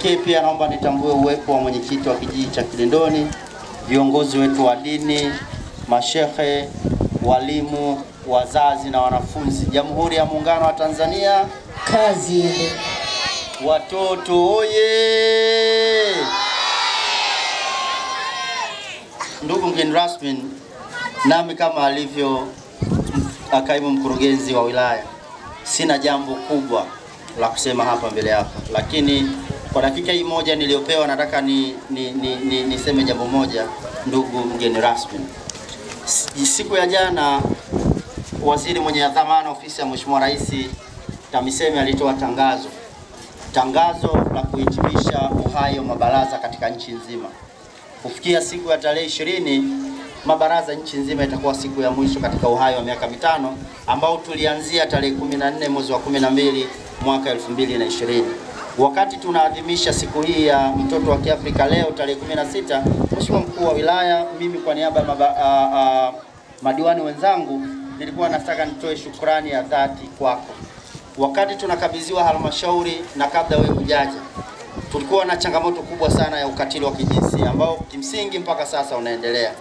Pia naomba nitambue uwepo wa mwenyekiti wa kijiji cha Kilindoni, viongozi wetu wa dini, mashehe, walimu, wazazi na wanafunzi. Jamhuri ya Muungano wa Tanzania, kazi. Watoto oye! Ndugu mgeni rasmi, nami kama alivyo kaimu mkurugenzi wa wilaya, sina jambo kubwa la kusema hapa mbele yako, lakini kwa dakika hii moja niliyopewa nataka niseme jambo moja. Ndugu mgeni rasmi, siku ya jana waziri mwenye dhamana ofisi ya Mheshimiwa Rais TAMISEMI alitoa tangazo la kuhitimisha uhai wa mabaraza katika nchi nzima. Kufikia siku ya tarehe 20 mabaraza nchi nzima itakuwa siku ya mwisho katika uhai wa miaka 5 ambao tulianzia tarehe 14 mwezi wa 12 mwaka 2020. Wakati tunaadhimisha siku hii ya mtoto wa Kiafrika leo tarehe 16, Mheshimiwa Mkuu wa Wilaya, mimi kwa niaba ya madiwani wenzangu nilikuwa nataka nitoe shukrani ya dhati kwako. Wakati tunakabidhiwa halmashauri na kabla wewe hujaja, tulikuwa na changamoto kubwa sana ya ukatili wa kijinsia ambao kimsingi mpaka sasa unaendelea.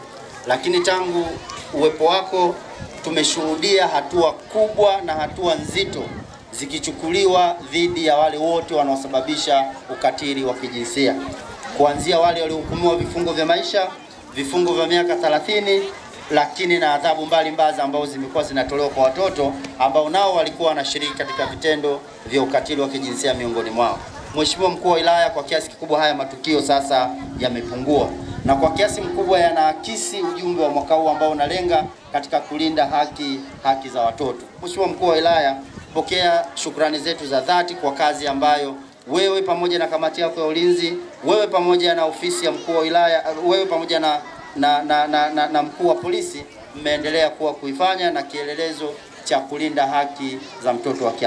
Lakini tangu uwepo wako tumeshuhudia hatua kubwa na hatua nzito zikichukuliwa dhidi ya wale wote wanaosababisha ukatili wa kijinsia. Kuanzia wale waliohukumiwa vifungo vya maisha, vifungo vya miaka 30, lakini na adhabu mbalimbali ambao zimekuwa zinatolewa kwa watoto ambao nao walikuwa wanashiriki katika vitendo vya ukatili wa kijinsia miongoni mwao. Mheshimiwa Mkuu wa Wilaya, kwa kiasi kikubwa haya matukio sasa yamepungua na kwa kiasi mkubwa yanaakisi ujumbe wa mwaka huu ambao unalenga katika kulinda haki za watoto. Mheshimiwa Mkuu wa Wilaya, pokea shukrani zetu za dhati kwa kazi ambayo wewe pamoja na kamati yako ya ulinzi, wewe pamoja na ofisi ya mkuu wa wilaya, wewe pamoja na mkuu wa polisi mmeendelea kuifanya na kielelezo cha kulinda haki za mtoto wa Kiafrika.